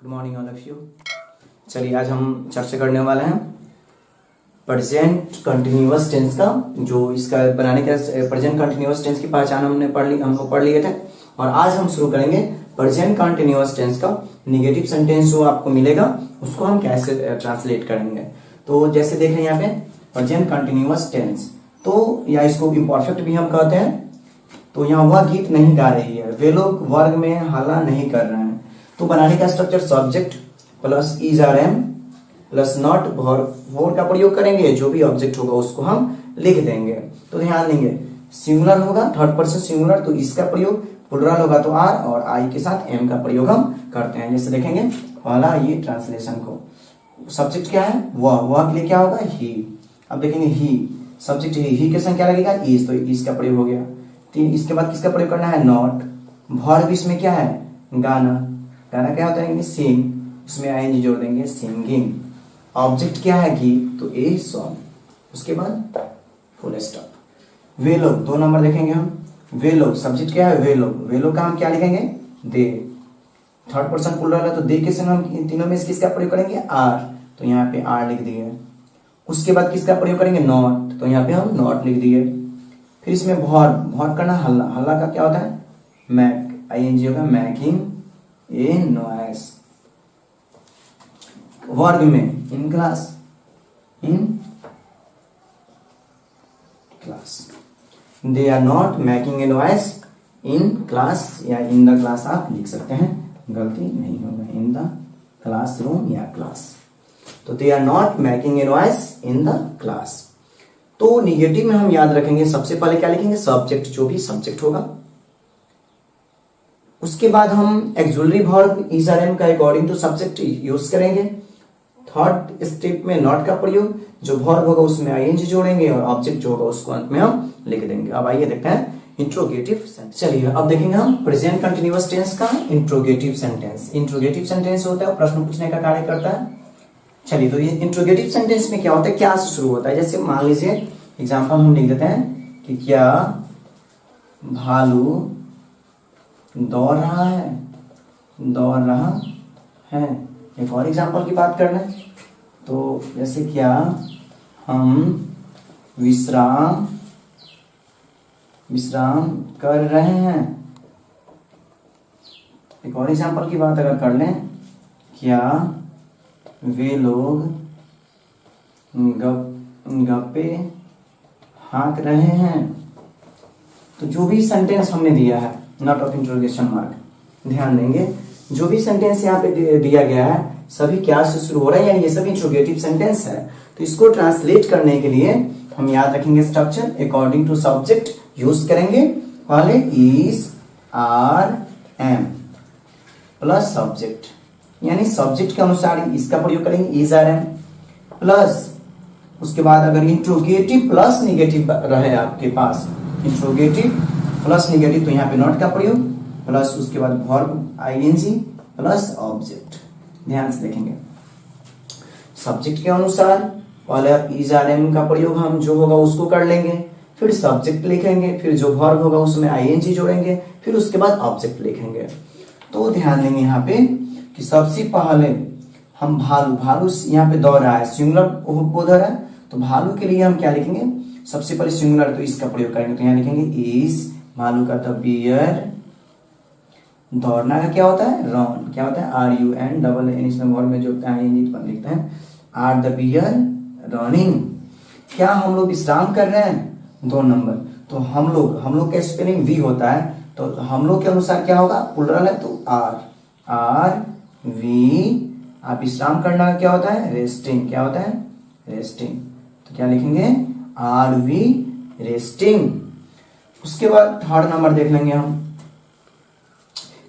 Good morning all of you. चलिए आज हम चर्चा करने वाले हैं प्रेजेंट कंटिन्यूअस टेंस का। जो इसका बनाने का प्रेजेंट कंटिन्यूअस टेंस की पहचान हम लोग पढ़ लिए थे और आज हम शुरू करेंगे प्रेजेंट कंटिन्यूअस टेंस का निगेटिव सेंटेंस जो आपको मिलेगा उसको हम कैसे ट्रांसलेट करेंगे। तो जैसे देख रहे हैं यहाँ पे प्रेजेंट कंटिन्यूअस टेंस, तो या इसको इम्परफेक्ट भी हम कहते हैं। तो यहाँ वह गीत नहीं गा रही है, वे लोग वर्ग में हल्ला नहीं कर रहे हैं। तो बनाने का structure subject plus is are am plus not verb का प्रयोग करेंगे। जो भी ऑब्जेक्ट होगा उसको हम लिख देंगे। तो ध्यान देंगे सिंगुलर होगा थर्ड पर्सन सिंगुलर तो इसका प्रयोग, प्लुरल होगा तो आर और आई के साथ एम का प्रयोग हम करते हैं। जैसे देखेंगे पहला ये ट्रांसलेशन को सब्जेक्ट क्या है वह के लिए क्या होगा ही। अब देखेंगे ही सब्जेक्ट ही के संग क्या लगेगा इज, तो इज का प्रयोग हो गया। इसके बाद किसका प्रयोग करना है नॉट। वर्ब इसमें क्या है गाना, गाना क्या होता है सिंग, उसमें आईएनजी जोड़ देंगे सिंगिंग। ऑब्जेक्ट क्या है गीत, तो ए सॉन्ग, उसके बाद फुल स्टॉप। वे लोग 2 नंबर देखेंगे हम। वे लोग सब्जेक्ट क्या है वे लोग का हम क्या लिखेंगे दे। थर्ड पर्सन प्लुरल है तो दे के संग हम तीनों में किसका प्रयोग करेंगे आर, तो यहाँ पे आर लिख दिए। उसके बाद किसका प्रयोग करेंगे नॉट, तो यहाँ पे हम नॉट लिख दिए। फिर इसमें भॉर करना हल्ला, हल्ला का क्या होता है मैक, आईएनजी होगा मैकिंग ए नॉइस। वर्ग में in class they are not making a noise in class या इन द क्लास आप लिख सकते हैं, गलती नहीं होगा इन द क्लासरूम या क्लास। तो they are not making a noise in the class. तो निगेटिव में हम याद रखेंगे सबसे पहले क्या लिखेंगे सब्जेक्ट, जो भी सब्जेक्ट होगा। उसके बाद हम auxiliary verb is are am का अकॉर्डिंग टू सब्जेक्ट यूज करेंगे। थर्ड स्टेप में नॉट का प्रयोग, जो वर्ब होगा उसमें आईएनजी जोड़ेंगे और ऑब्जेक्ट जो होगा उसको अंत में हम लिख देंगे। अब आइए देखते हैं इंट्रोगेटिव सेंटेंस। चलिए अब देखेंगे हम प्रेजेंट कंटिन्यूअस टेंस का इंट्रोगेटिव सेंटेंस। इंट्रोगेटिव सेंटेंस होता है प्रश्न पूछने का कार्य करता है। चलिए तो ये इंट्रोगेटिव सेंटेंस में क्या होता है, क्या से शुरू होता है। जैसे मान लीजिए एग्जांपल हम लिख देते हैं कि क्या भालू दौड़ रहा है। एक और एग्जांपल की बात कर लें तो जैसे क्या हम विश्राम कर रहे हैं। एक और एग्जांपल की बात अगर कर लें क्या वे लोग गप्पे हाँक रहे हैं। तो जो भी सेंटेंस हमने दिया है नॉट ऑफ इंट्रोगेशन मार्क, ध्यान देंगे जो भी सेंटेंस यहाँ पे दिया गया है सभी क्या से शुरू हो रहा है, यानी ये सभी इंट्रोगेटिव सेंटेंस है। तो इसको ट्रांसलेट करने के लिए हम याद रखेंगे structure according to subject use करेंगे। पहले is are am plus subject, यानी सब्जेक्ट के अनुसार इसका प्रयोग करेंगे इज आर एम प्लस। उसके बाद अगर इंट्रोगेटिव प्लस निगेटिव रहे आपके पास, इंट्रोगेटिव प्लस निगेटिव तो यहाँ पे नॉट का प्रयोग प्लस उसके बाद वर्ब आईएनजी प्लस ऑब्जेक्ट। ध्यान से देखेंगे सब्जेक्ट के अनुसार पहले इज आर एम का प्रयोग हम जो होगा उसको कर लेंगे, फिर सब्जेक्ट लिखेंगे, फिर जो वर्ब होगा उसमें आईएनजी जोड़ेंगे, फिर उसके बाद ऑब्जेक्ट लिखेंगे। तो ध्यान देंगे यहाँ पे कि सबसे पहले हम भालू यहाँ पे दौड़ रहा है सिंगुलर बोध हो रहा है, तो भालू के लिए हम क्या लिखेंगे सबसे पहले सिंगुलर तो इसका प्रयोग करेंगे। तो यहाँ लिखेंगे इज, भालू का द बियर, दौड़ना का क्या होता है रन, क्या होता है R U N double N, इसमें वर्ब में जो होता है लिखते हैं आर द बियर रनिंग। क्या हम लोग विश्राम कर रहे हैं 2 नंबर, तो हम लोग का स्पेलिंग वी होता है, तो हम लोग के अनुसार क्या होगा प्लुरल है तो आर वी। आप विश्राम करना क्या होता है रेस्टिंग, क्या होता है रेस्टिंग, तो क्या लिखेंगे आर वी रेस्टिंग। उसके बाद थर्ड नंबर देख लेंगे हम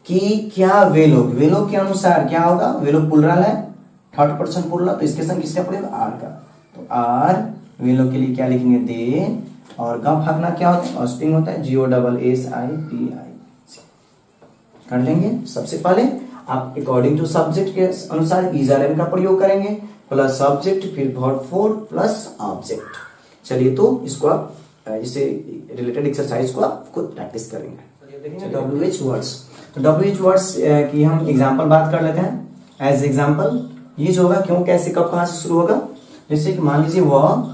कि क्या वे लोग के अनुसार क्या होगा, वे लोग प्लुरल है थर्ड पर्सन प्लुरल, तो इसके संग किसका प्रयोग आर का, तो आर वे लोग के लिए क्या लिखेंगे दे। और गप हकना क्या होता है ऑस्पिंग होता है GOSSIPI कर लेंगे। सबसे पहले आप अकॉर्डिंग टू सब्जेक्ट के अनुसार इज आर एम का प्रयोग करेंगे प्लस सब्जेक्ट फिर वर्ब 4 प्लस ऑब्जेक्ट। चलिए तो इसको आप इससे रिलेटेड एक्सरसाइज को आप खुद प्रैक्टिस करेंगे। WH वर्ड्स, तो WH वर्ड्स की हम एग्जांपल बात कर लेते हैं। एज एग्जाम्पल ये जो होगा क्यों कैसे कब कहां से शुरू होगा, जैसे कि मान लीजिए वह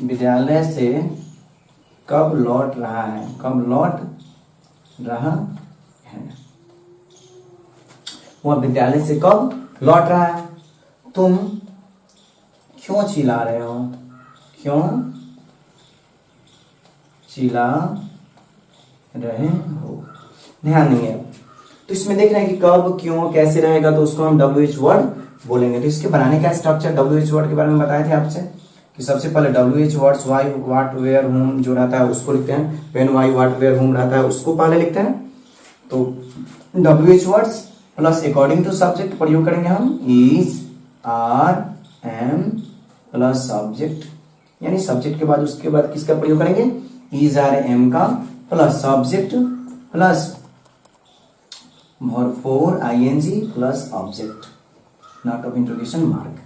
विद्यालय से कब लौट रहा है, कब लौट रहा है, वह विद्यालय से कब लौट रहा है। तुम क्यों चिल्ला रहे हो, क्यों चिल्ला रहे हो, ध्यान नहीं है। तो इसमें देख रहे हैं कि कब क्यों कैसे रहेगा, तो उसको हम WH वर्ड बोलेंगे। तो इसके बनाने का स्ट्रक्चर WH वर्ड के बारे में बताए थे आपसे कि सबसे पहले WH words why what where whom जो रहता है उसको लिखते हैं, व्हेन वाई व्हाट वेयर हुम रहता है उसको पहले लिखते हैं। तो WH words plus according to subject प्रयोग करेंगे हम, is are am plus subject, यानी सब्जेक्ट के बाद उसके बाद किसका प्रयोग करेंगे, इज आर एम का plus subject plus verb four ING plus object, not of interrogation mark.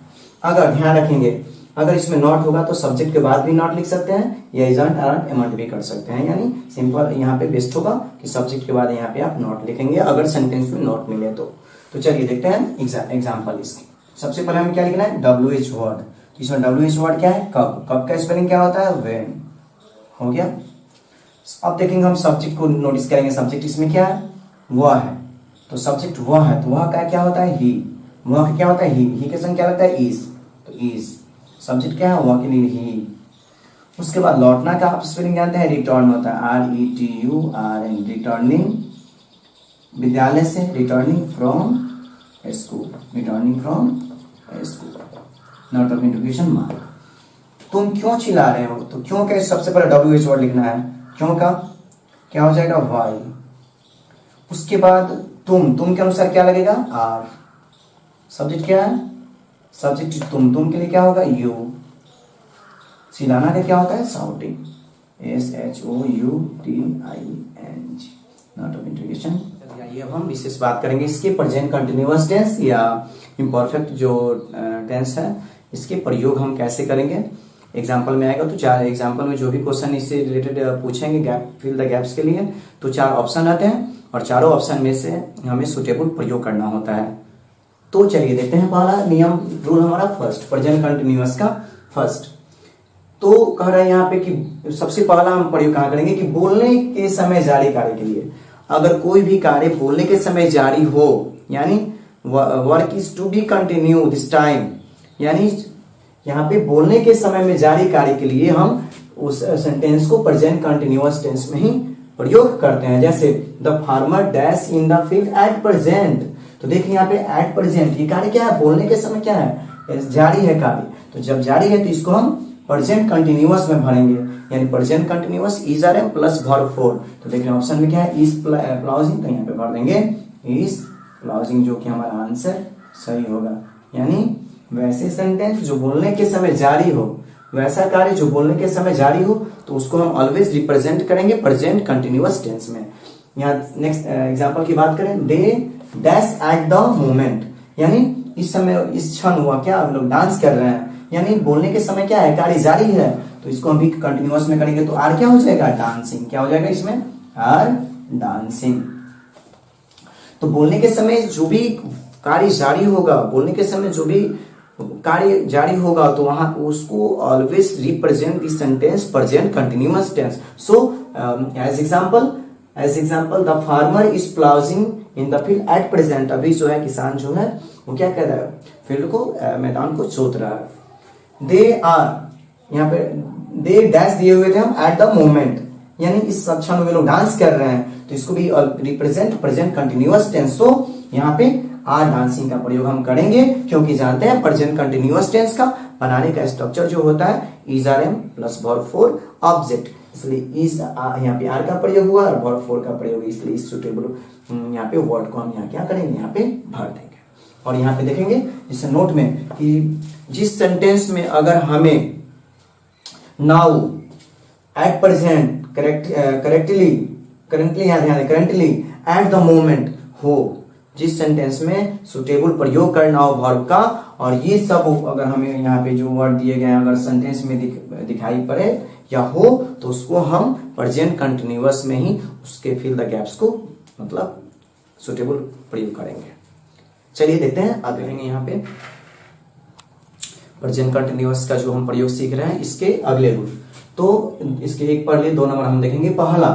अगर ध्यान रखेंगे अगर इसमें नॉट होगा तो सब्जेक्ट के बाद भी नॉट लिख सकते हैं या इजंट आरंट एमंट भी कर सकते हैं, यानी सिंपल यहाँ पे बेस्ट होगा कि सब्जेक्ट के बाद यहाँ पे आप नॉट लिखेंगे अगर सेंटेंस में नॉट मिले तो। चलिए देखते हैं एग्जाम्पल इसकी। सबसे पहले हमें क्या लिखना है, WH वर्ड। तो इसमें WH वर्ड क्या है, कब, कब का स्पेलिंग क्या होता है, व्हेन, हो गया। अब देखेंगे हम सब्जेक्ट को नोटिस करेंगे, सब्जेक्ट इसमें क्या है, वह है, तो सब्जेक्ट वह है, तो वह का क्या होता है, ही, वह का क्या होता है, ही के संग क्या लगता है, इज, तो इज सब्जेक्ट क्या है, वह के लिए ही। उसके बाद लौटना का आप स्पेलिंग जानते हैं, रिटर्न होता है, RETURN, रिटर्निंग विद्यालय से, returning from school, returning from school, not of interrogation mark. तुम क्यों चिल्ला रहे हो, तो क्यों के सबसे पहले WH वर्ड लिखना है, क्यों का क्या हो जाएगा, वाई। उसके बाद तुम के अनुसार क्या लगेगा, आर, सब्जेक्ट क्या है, सब्जेक्ट तुम के लिए क्या होगा, यू, चिल्लाना का क्या होता है, shouting, SHOUTING, not of interrogation. आइए अब हम विशेष बात करेंगे इसके प्रेजेंट कंटिन्यूअस टेंस या इम्परफेक्ट जो टेंस है इसके प्रयोग हम कैसे करेंगे। एग्जाम्पल में आएगा तो 4 एग्जाम्पल में जो भी क्वेश्चन इससे रिलेटेड पूछेंगे गैप फिल द गैप्स के लिए, तो 4 ऑप्शन आते हैं और चारों ऑप्शन में से हमें सुटेबल प्रयोग करना होता है। तो चलिए देखते हैं पहला नियम, रूल हमारा फर्स्ट, प्रेजेंट कंटिन्यूअस का फर्स्ट। तो कह रहा है यहाँ पे कि सबसे पहला हम प्रयोग कहाँ करेंगे कि बोलने के समय जारी कार्य के लिए, अगर कोई भी कार्य बोलने के समय जारी हो, यानी work is to be continue this time, यानी यहाँ पे बोलने के समय में जारी कार्य के लिए हम उस सेंटेंस को प्रेजेंट कंटिन्यूअस टेंस में ही प्रयोग करते हैं। जैसे the farmer dash in the field at present, तो देखिए यहाँ पे एट प्रेजेंट ये कार्य क्या है, बोलने के समय क्या है, जारी है कार्य, तो जब जारी है तो इसको हम प्रेजेंट कंटिन्यूअस में भरेंगे, यानी present continuous is are am plus verb four. तो देखिए ऑप्शन में क्या है, इज प्लाउजिंग, तो यहाँ पे भर देंगे इज प्लाउजिंग, जो कि हमारा आंसर सही होगा। यानी वैसे सेंटेंस जो बोलने के समय जारी हो, वैसा कार्य जो बोलने के समय जारी हो, तो उसको हम ऑलवेज रिप्रेजेंट करेंगे प्रेजेंट कंटिन्यूअस टेंस में। यहाँ नेक्स्ट एग्जांपल की बात करें, they dash at the moment, यानी इस समय इस क्षण हुआ क्या, हम लोग डांस कर रहे हैं, यानी बोलने के समय क्या है, कार्य जारी है, तो इसको हम भी कंटिन्यूअस में करेंगे तो आर क्या हो जाएगा, डांसिंग, क्या हो जाएगा इसमें, आर डांसिंग। तो बोलने के समय जो भी कार्य जारी होगा, बोलने के समय जो भी कार्य जारी होगा, तो वहां उसको always represent this sentence present continuous tense. So as example the farmer is ploughing in the field at present, अभी जो है किसान जो है वो क्या कर रहा है, फील्ड को मैदान को जोत रहा है। दे आर, यहाँ पे दे डैश दिए हुए थे हम एट द मोमेंट, यानी इस क्षण में लोग डांस कर रहे हैं, तो इसको भी रिप्रेजेंट प्रेजेंट कंटिन्यूअस टेंस। सो यहाँ पे आर डांसिंग का प्रयोग हम करेंगे, क्योंकि जानते हैं प्रेजेंट कंटिन्यूअस टेंस का बनाने का स्ट्रक्चर जो होता है is are am plus verb four object, इसलिए इज यहाँ पे आर का प्रयोग हुआ और वर्ब फॉर का प्रयोग, इसलिए इस सुटेबल यहाँ पे वर्ड को हम यहाँ क्या करेंगे, यहाँ पे भर देंगे। और यहाँ पे देखेंगे इस नोट में कि जिस सेंटेंस में अगर हमें now at present currently at the moment हो, जिस सेंटेंस में सुटेबल प्रयोग करना हो वर्ब का, और ये सब अगर हमें यहाँ पे जो वर्ड दिए गए हैं अगर सेंटेंस में दिखाई पड़े या हो, तो उसको हम प्रेजेंट कंटिन्यूअस में ही उसके फिल द गैप्स को मतलब सुटेबल प्रयोग करेंगे। चलिए देखते हैं, अब देखेंगे यहाँ पे प्रेजेंट कंटिन्यूअस का जो हम प्रयोग सीख रहे हैं इसके अगले रूल। तो इसके एक पढ़ लिए, 2 नंबर हम देखेंगे। पहला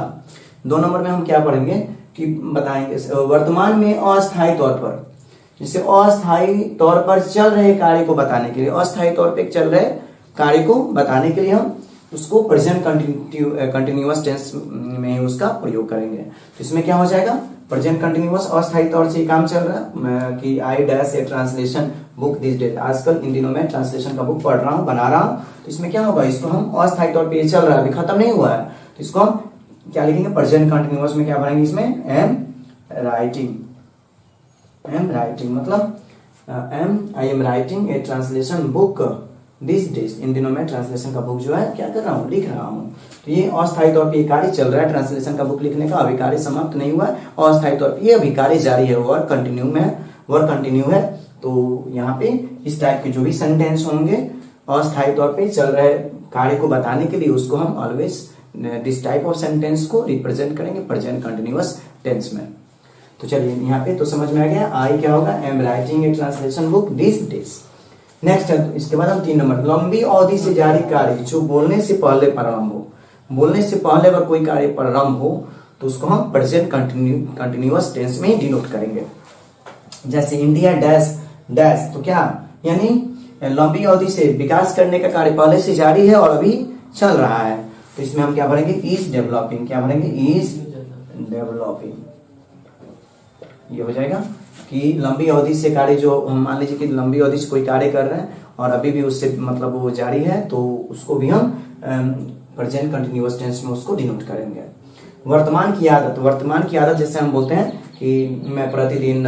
2 नंबर में हम क्या पढ़ेंगे कि बताएंगे वर्तमान में अस्थायी तौर पर, जैसे अस्थायी तौर पर चल रहे कार्य को बताने के लिए, अस्थायी तौर पे चल रहे कार्य को बताने के लिए हम उसको प्रेजेंट कंटिन्यूअस टेंस में उसका प्रयोग करेंगे। तो इसमें क्या हो जाएगा, प्रेजेंट कंटिन्यूअस अस्थायी तौर से काम चल रहा है कि I dash A translation book this days, आजकल इन दिनों में ट्रांसलेशन का बुक पढ़ रहा हूँ, बना रहा हूँ। तो इसमें क्या होगा, इसको हम अस्थायी तौर पे चल रहा है, अभी खत्म नहीं हुआ है, तो इसको हम क्या लिखेंगे, प्रेजेंट कंटिन्यूअस में क्या भरेंगे, इसमें एम राइटिंग मतलब I am writing a translation book this days, इन दिनों में ट्रांसलेशन का बुक जो है क्या कर रहा हूँ, लिख रहा हूँ। तो ये अस्थायी तौर पे कार्य चल रहा है, ट्रांसलेशन का बुक लिखने का अभी कार्य समाप्त नहीं हुआ है, अस्थायी तौर पे ये अभी कार्य जारी है, वर्क कंटिन्यू है। तो यहाँ पे इस टाइप के जो भी सेंटेंस होंगे अस्थायी तौर पे चल रहे कार्य को बताने के लिए उसको हम always this type of sentence को रिप्रेजेंट करेंगे प्रेजेंट कंटिन्यूअस टेंस में। तो चलिए यहाँ पे तो समझ में आ गया, आई क्या होगा, M writing a translation book this days. Next है, इसके बाद हम 3 नंबर, लंबी अवधि से जारी कार्य जो बोलने से पहले प्रारंभ हो, बोलने से पहले अगर कोई कार्य प्रारंभ हो तो उसको हम प्रेजेंट कंटिन्यूअस टेंस में ही डिनोट करेंगे। जैसे इंडिया डैश डैश, तो क्या यानी लंबी अवधि से विकास करने का कार्य पहले से जारी है और अभी चल रहा है। तो इसमें हम क्या भरेंगे, इज डेवलपिंग, क्या भरेंगे, इज डेवलपिंग। ये हो जाएगा कि लंबी अवधि से कार्य जो हम मान लीजिए कि लंबी अवधि से कोई कार्य कर रहे हैं और अभी भी उससे मतलब वो जारी है, तो उसको भी हम प्रेजेंट कंटिन्यूअस टेंस में उसको डिनोट करेंगे। वर्तमान की आदत जैसे हम बोलते हैं कि मैं प्रतिदिन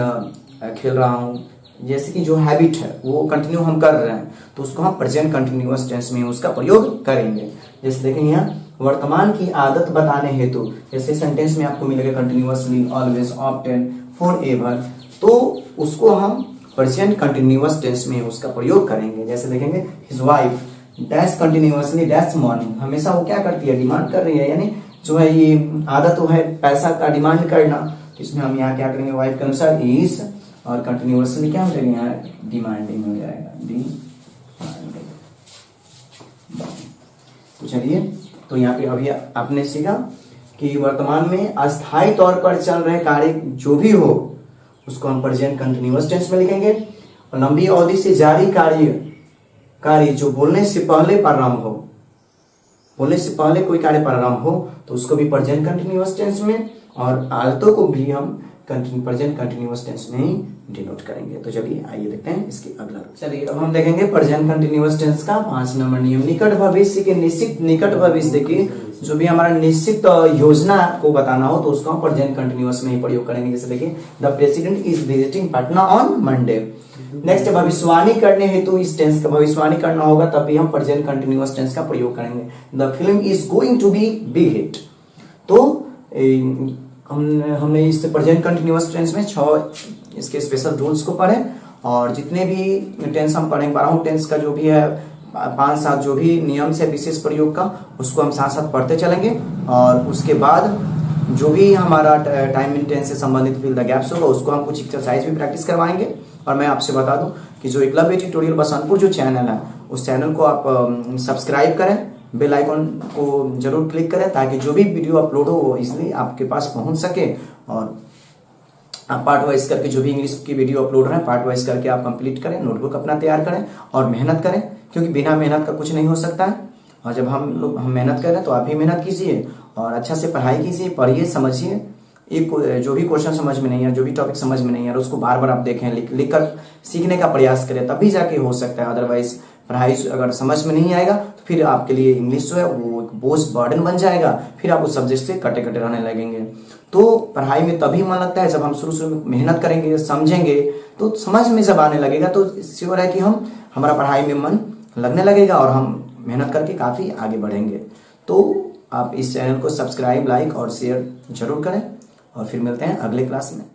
खेल रहा हूँ, जैसे कि जो हैबिट है वो कंटिन्यू हम कर रहे हैं, तो उसको हम प्रेजेंट कंटिन्यूअस टेंस में उसका प्रयोग करेंगे। जैसे देखेंगे यहाँ, वर्तमान की आदत बताने हेतु, जैसे सेंटेंस में आपको मिलेगा कंटिन्यूअसली, ऑलवेज, ऑफ्टन, फॉरएवर, तो उसको हम प्रेजेंट कंटिन्यूअस टेंस में उसका प्रयोग करेंगे। जैसे देखेंगे, his wife dash continuously dash morning, हमेशा वो क्या करती है, डिमांड कर रही है, यानी जो है ये आदत है पैसा का डिमांड करना। तो इसमें हम यहाँ क्या करेंगे, वाइफ के अनुसार इज, और कंटिन्यूअसली क्या हो जाएगा, यहाँ डिमांडिंग हो जाएगा, डिमांडिंग। तो चलिए, तो यहाँ पे अभी आपने सीखा कि वर्तमान में अस्थायी तौर पर चल रहे कार्य जो भी हो उसको हम प्रेजेंट कंटिन्यूअस टेंस में लिखेंगे, और लंबी अवधि से जारी कार्य जो बोलने से पहले प्रारंभ हो, बोलने से पहले कोई कार्य प्रारंभ हो तो उसको भी प्रेजेंट कंटिन्यूअस टेंस में, और आदतों को भी हम प्रेजेंट कंटिन्यूअस टेंस में ही डिनोट करेंगे। तो चलिए आइए देखते हैं इसके अगला। चलिए अब हम देखेंगे प्रेजेंट कंटिन्यूअस टेंस का 5 नंबर नियम। निकट भविष्य की जो भी हमारा निश्चित योजना को बताना हो तो उसको हम प्रेजेंट कंटिन्यूअस में ही प्रयोग करेंगे। जैसे देखिए, the president is visiting Patna on Monday. Next, भविष्यवाणी करने हेतु इस टेंस का भविष्यवाणी करना होगा तब भी हम प्रेजेंट कंटिन्यूअस टेंस का प्रयोग करेंगे। The film is going to be big hit. तो हमने इस प्रेजेंट कंटिन्यूअस टेंस में 6 इसके स्पेशल रूल्स को पढ़े, और जितने भी टेंस हम पढ़ेंगे 12 टेंस का जो भी है 5-7 जो भी नियम से विशेष प्रयोग का उसको हम साथ साथ पढ़ते चलेंगे। और उसके बाद जो भी हमारा टाइम इन टेंस से संबंधित फिल द गैप्स होगा उसको हम कुछ एक्सरसाइज भी प्रैक्टिस करवाएंगे। और मैं आपसे बता दूं कि जो एकलव्य ट्यूटोरियल बसंतपुर जो चैनल है उस चैनल को आप सब्सक्राइब करें, बेल आइकॉन को जरूर क्लिक करें ताकि जो भी वीडियो अपलोड हो वो इसलिए आपके पास पहुंच सके। और आप पार्ट वाइज करके जो भी इंग्लिश की वीडियो अपलोड रहे हैं पार्ट वाइज करके आप कंप्लीट करें, नोटबुक अपना तैयार करें और मेहनत करें, क्योंकि बिना मेहनत का कुछ नहीं हो सकता है। और जब हम मेहनत करें तो आप भी मेहनत कीजिए और अच्छा से पढ़ाई कीजिए, पढ़िए, समझिए। एक जो भी क्वेश्चन समझ में नहीं है, जो भी टॉपिक समझ में नहीं है उसको बार बार आप देखें, लिख कर सीखने का प्रयास करें, तभी जाके हो सकता है। अदरवाइज पढ़ाई अगर समझ में नहीं आएगा तो फिर आपके लिए इंग्लिश जो है वो एक बोझ बर्डन बन जाएगा, फिर आप उस सब्जेक्ट से कटे कटे रहने लगेंगे। तो पढ़ाई में तभी मन लगता है जब हम शुरू में मेहनत करेंगे, समझेंगे, तो समझ में जब आने लगेगा तो श्योर है कि हमारा पढ़ाई में मन लगने लगेगा और हम मेहनत करके काफी आगे बढ़ेंगे। तो आप इस चैनल को सब्सक्राइब, लाइक और शेयर जरूर करें, और फिर मिलते हैं अगले क्लास में।